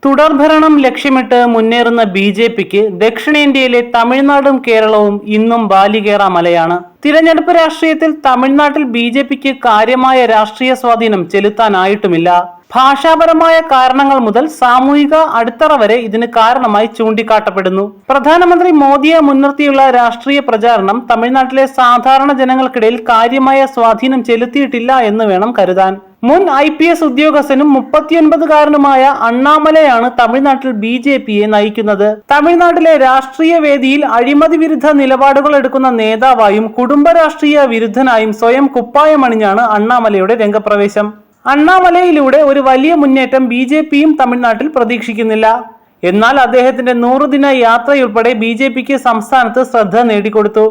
തുടർഭരണം ലക്ഷ്യമിട്ട് മുന്നേറുന്ന ബി.ജെ.പിക്ക് ദക്ഷിണേന്ത്യയിലെ തമിഴ്നാടും കേരളവും ഇന്നും ബാലികേറ മലയാണ്. തിരഞ്ഞെടുപ്പ് രാഷ്ട്രീയത്തിൽ തമിഴ്നാട്ടിൽ ബി.ജെ.പിക്ക് കാര്യമായ രാഷ്ട്രീയ സ്വാധീനം ചെലുത്താനായിട്ടുമില്ല. ഭാഷാപരമായ കാരണങ്ങൾ മുതൽ സാമൂഹിക അടിത്തറ വരെ ഇതിന് കാരണമായി ചൂണ്ടിക്കാട്ടപ്പെടുന്നു. പ്രധാനമന്ത്രി മോദിയെ മുൻനിർത്തിയുള്ള രാഷ്ട്രീയ പ്രചാരണം തമിഴ്നാട്ടിലെ സാധാരണ ജനങ്ങൾക്കിടയിൽ കാര്യമായ സ്വാധീനം ചെലുത്തിയിട്ടില്ല എന്ന് വേണം കരുതാൻ. മുൻ IPS ഉദ്യോഗസ്ഥനും 39-കാരനുമായ അണ്ണാമലയാണ് തമിഴ്നാട്ടിൽ ബി.ജെ.പിയെ നയിക്കുന്നത്. തമിഴ്നാട്ടിലെ രാഷ്ട്രീയ വേദിയിൽ അഴിമതി വിരുദ്ധ നിലപാടുകൾ എടുക്കുന്ന നേതാവായും കുടുംബ രാഷ്ട്രീയ വിരുദ്ധനായും സ്വയം കുപ്പായമണിഞ്ഞാണ് അണ്ണാമലയുടെ രംഗപ്രവേശം. അണ്ണാമലയിലൂടെ ഒരു വലിയ മുന്നേറ്റം ബി.ജെ.പിയും തമിഴ്നാട്ടിൽ പ്രതീക്ഷിക്കുന്നില്ല. എന്നാൽ അദ്ദേഹത്തിന്റെ 100-ദിന യാത്രയുൾപ്പെടെ ബി.ജെ.പിക്ക് സംസ്ഥാനത്ത് ശ്രദ്ധ നേടിക്കൊടുത്തു.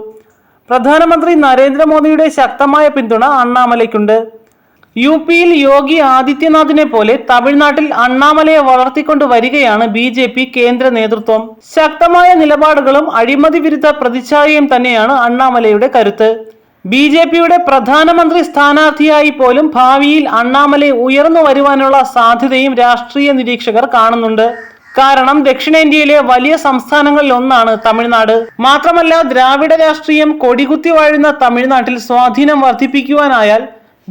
പ്രധാനമന്ത്രി നരേന്ദ്രമോദിയുടെ ശക്തമായ പിന്തുണ അണ്ണാമലയ്ക്കുണ്ട്. UP-യിൽ യോഗി ആദിത്യനാഥിനെ പോലെ തമിഴ്നാട്ടിൽ അണ്ണാമലയെ വളർത്തിക്കൊണ്ട് വരികയാണ് ബി.ജെ.പി കേന്ദ്ര നേതൃത്വം. ശക്തമായ നിലപാടുകളും അഴിമതി വിരുദ്ധ പ്രതിച്ഛായയും തന്നെയാണ് അണ്ണാമലയുടെ കരുത്ത്. ബി.ജെ.പിയുടെ പ്രധാനമന്ത്രി സ്ഥാനാർത്ഥിയായി പോലും ഭാവിയിൽ അണ്ണാമല ഉയർന്നു വരുവാനുള്ള സാധ്യതയും രാഷ്ട്രീയ നിരീക്ഷകർ കാണുന്നുണ്ട്. കാരണം ദക്ഷിണേന്ത്യയിലെ വലിയ സംസ്ഥാനങ്ങളിൽ ഒന്നാണ് തമിഴ്നാട്. മാത്രമല്ല, ദ്രാവിഡ രാഷ്ട്രീയം കൊടികുത്തി വാഴുന്ന തമിഴ്നാട്ടിൽ സ്വാധീനം വർദ്ധിപ്പിക്കുവാനായാൽ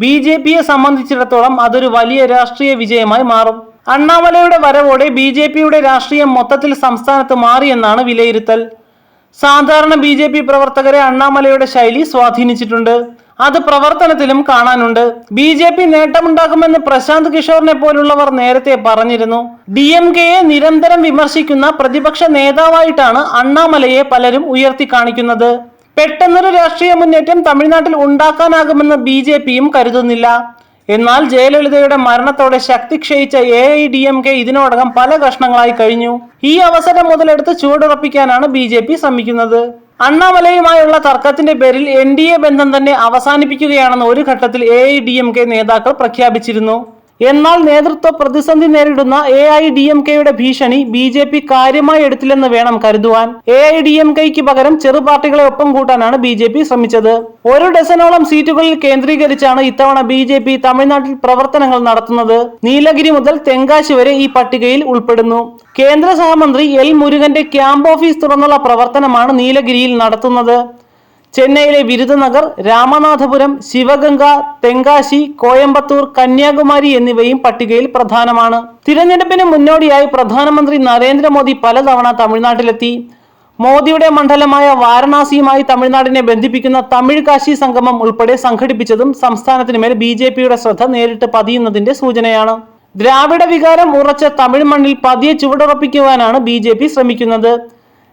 ബി.ജെ.പിയെ സംബന്ധിച്ചിടത്തോളം അതൊരു വലിയ രാഷ്ട്രീയ വിജയമായി മാറും. അണ്ണാമലയുടെ വരവോടെ ബി.ജെ.പിയുടെ രാഷ്ട്രീയം മൊത്തത്തിൽ സംസ്ഥാനത്ത് മാറിയെന്നാണ് വിലയിരുത്തൽ. സാധാരണ ബി.ജെ.പി പ്രവർത്തകരെ അണ്ണാമലയുടെ ശൈലി സ്വാധീനിച്ചിട്ടുണ്ട്. അത് പ്രവർത്തനത്തിലും കാണാനുണ്ട്. ബി.ജെ.പി നേട്ടമുണ്ടാക്കുമെന്ന് പ്രശാന്ത് കിഷോറിനെ പോലുള്ളവർ നേരത്തെ പറഞ്ഞിരുന്നു. DMK-യെ നിരന്തരം വിമർശിക്കുന്ന പ്രതിപക്ഷ നേതാവായിട്ടാണ് അണ്ണാമലയെ പലരും ഉയർത്തി കാണിക്കുന്നത്. പെട്ടെന്നൊരു രാഷ്ട്രീയ മുന്നേറ്റം തമിഴ്നാട്ടിൽ ഉണ്ടാക്കാനാകുമെന്ന് ബി.ജെ.പിയും കരുതുന്നില്ല. എന്നാൽ ജയലളിതയുടെ മരണത്തോടെ ശക്തി ക്ഷയിച്ച AIADMK ഇതിനോടകം പല കഷ്ണങ്ങളായി കഴിഞ്ഞു. ഈ അവസരം മുതലെടുത്ത് ചുവടുറപ്പിക്കാനാണ് ബി.ജെ.പി ശ്രമിക്കുന്നത്. അണ്ണാമലയുമായുള്ള തർക്കത്തിന്റെ പേരിൽ NDA ബന്ധം തന്നെ അവസാനിപ്പിക്കുകയാണെന്ന് ഒരു ഘട്ടത്തിൽ AIADMK നേതാക്കൾ പ്രഖ്യാപിച്ചിരുന്നു. എന്നാൽ നേതൃത്വ പ്രതിസന്ധി നേരിടുന്ന AIADMK-യുടെ ഭീഷണി ബി.ജെ.പി കാര്യമായി എടുത്തില്ലെന്ന് വേണം കരുതുവാൻ. AIADMK-ക്ക് പകരം ചെറു പാർട്ടികളെ ഒപ്പം കൂട്ടാനാണ് ബി.ജെ.പി ശ്രമിച്ചത്. 1 ഡസനോളം സീറ്റുകളിൽ കേന്ദ്രീകരിച്ചാണ് ഇത്തവണ ബി.ജെ.പി തമിഴ്നാട്ടിൽ പ്രവർത്തനങ്ങൾ നടത്തുന്നത്. നീലഗിരി മുതൽ തെങ്കാശി വരെ ഈ പട്ടികയിൽ ഉൾപ്പെടുന്നു. കേന്ദ്ര സഹമന്ത്രി L. മുരുകന്റെ ക്യാമ്പ് ഓഫീസ് തുറന്നുള്ള പ്രവർത്തനമാണ് നീലഗിരിയിൽ നടത്തുന്നത്. ചെന്നൈയിലെ വിരുദനഗർ, രാമനാഥപുരം, ശിവഗംഗ, തെങ്കാശി, കോയമ്പത്തൂർ, കന്യാകുമാരി എന്നിവയും പട്ടികയിൽ പ്രധാനമാണ്. തിരഞ്ഞെടുപ്പിന് മുന്നോടിയായി പ്രധാനമന്ത്രി നരേന്ദ്രമോദി പലതവണ തമിഴ്നാട്ടിലെത്തി. മോദിയുടെ മണ്ഡലമായ വാരണാസിയുമായി തമിഴ്നാടിനെ ബന്ധിപ്പിക്കുന്ന തമിഴ് കാശി സംഗമം ഉൾപ്പെടെ സംഘടിപ്പിച്ചതും സംസ്ഥാനത്തിനുമേൽ ബി.ജെ.പിയുടെ ശ്രദ്ധ നേരിട്ട് പതിയുന്നതിന്റെ സൂചനയാണ്. ദ്രാവിഡ വികാരം ഉറച്ച തമിഴ് മണ്ണിൽ പതിയെ ചുവടുറപ്പിക്കുവാനാണ് ബി.ജെ.പി ശ്രമിക്കുന്നത്.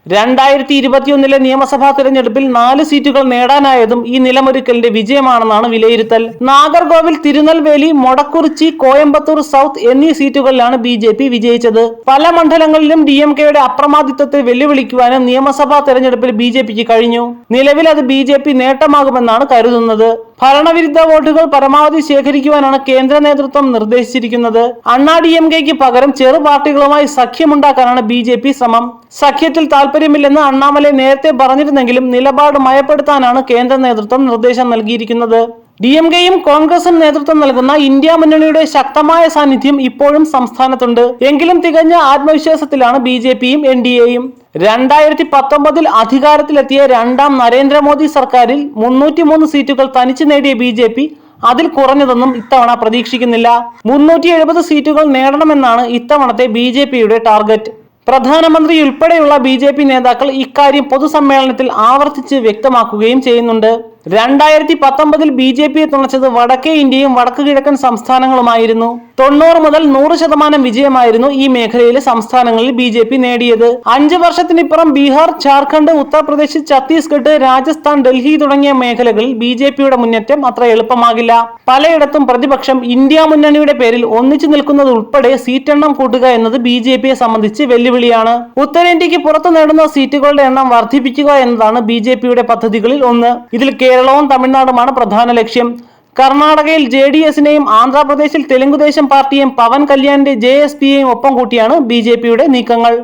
2021-ലെ നിയമസഭാ തിരഞ്ഞെടുപ്പിൽ 4 സീറ്റുകൾ നേടാനായതും ഈ നിലമൊരുക്കലിന്റെ വിജയമാണെന്നാണ് വിലയിരുത്തൽ. നാഗർകോവിൽ, തിരുനെൽവേലി, മൊടക്കുറിച്ചി, കോയമ്പത്തൂർ സൗത്ത് എന്നീ സീറ്റുകളിലാണ് ബി.ജെ.പി വിജയിച്ചത്. പല മണ്ഡലങ്ങളിലും DMK-യുടെ അപ്രമാദിത്വത്തെ വെല്ലുവിളിക്കുവാനും നിയമസഭാ തെരഞ്ഞെടുപ്പിൽ ബി.ജെ.പിക്ക് കഴിഞ്ഞു. നിലവിൽ അത് ബി.ജെ.പി നേട്ടമാകുമെന്നാണ് കരുതുന്നത്. ഭരണവിരുദ്ധ വോട്ടുകൾ പരമാവധി ശേഖരിക്കുവാനാണ് കേന്ദ്ര നേതൃത്വം നിർദ്ദേശിച്ചിരിക്കുന്നത്. അണ്ണാ DMK-ക്ക് പകരം ചെറു പാർട്ടികളുമായി സഖ്യമുണ്ടാക്കാനാണ് ബി.ജെ.പി ശ്രമം. സഖ്യത്തിൽ താല്പര്യമില്ലെന്ന് അണ്ണാമല നേരത്തെ പറഞ്ഞിരുന്നെങ്കിലും നിലപാട് മയപ്പെടുത്താനാണ് കേന്ദ്ര നേതൃത്വം നിർദ്ദേശം നൽകിയിരിക്കുന്നത്. DMK-യും കോൺഗ്രസും നേതൃത്വം നൽകുന്ന ഇന്ത്യ മുന്നണിയുടെ ശക്തമായ സാന്നിധ്യം ഇപ്പോഴും സംസ്ഥാനത്തുണ്ട്. എങ്കിലും തികഞ്ഞ ആത്മവിശ്വാസത്തിലാണ് ബി.ജെ.പിയും NDA-യും. 2019-ൽ അധികാരത്തിലെത്തിയ 2ാം നരേന്ദ്രമോദി സർക്കാരിൽ 303 സീറ്റുകൾ തനിച്ചു നേടിയ ബി.ജെ.പി അതിൽ കുറഞ്ഞതൊന്നും ഇത്തവണ പ്രതീക്ഷിക്കുന്നില്ല. 370 സീറ്റുകൾ നേടണമെന്നാണ് ഇത്തവണത്തെ ബി.ജെ.പിയുടെ ടാർഗറ്റ്. പ്രധാനമന്ത്രി ഉൾപ്പെടെയുള്ള ബി.ജെ.പി നേതാക്കൾ ഇക്കാര്യം പൊതുസമ്മേളനത്തിൽ ആവർത്തിച്ച് വ്യക്തമാക്കുകയും ചെയ്യുന്നുണ്ട്. 2019-ൽ ബി.ജെ.പിയെ തുണച്ചത് വടക്കേ ഇന്ത്യയും വടക്കു കിഴക്കൻ സംസ്ഥാനങ്ങളുമായിരുന്നു. 90 മുതൽ 100% വിജയമായിരുന്നു ഈ മേഖലയിലെ സംസ്ഥാനങ്ങളിൽ ബി.ജെ.പി നേടിയത്. 5 വർഷത്തിനിപ്പുറം ബീഹാർ, ജാർഖണ്ഡ്, ഉത്തർപ്രദേശ്, ഛത്തീസ്ഗഡ്, രാജസ്ഥാൻ, ഡൽഹി തുടങ്ങിയ മേഖലകളിൽ ബി.ജെ.പിയുടെ മുന്നേറ്റം അത്ര എളുപ്പമാകില്ല. പലയിടത്തും പ്രതിപക്ഷം ഇന്ത്യ മുന്നണിയുടെ പേരിൽ ഒന്നിച്ചു നിൽക്കുന്നത് ഉൾപ്പെടെ സീറ്റെണ്ണം കൂട്ടുക എന്നത് ബി.ജെ.പിയെ സംബന്ധിച്ച് വെല്ലുവിളിയാണ്. ഉത്തരേന്ത്യക്ക് പുറത്തു നേടുന്ന സീറ്റുകളുടെ എണ്ണം വർദ്ധിപ്പിക്കുക എന്നതാണ് ബി.ജെ.പിയുടെ പദ്ധതികളിൽ ഒന്ന്. ഇതിൽ കേരളവും തമിഴ്നാടുമാണ് പ്രധാന ലക്ഷ്യം. കർണാടകയിൽ JDS-നെയും ആന്ധ്രാപ്രദേശിൽ തെലുങ്കുദേശം പാർട്ടിയെയും പവൻ കല്യാണിന്റെ JSP-യെയും ഒപ്പം കൂട്ടിയാണ് ബി.ജെ.പിയുടെ നീക്കങ്ങൾ.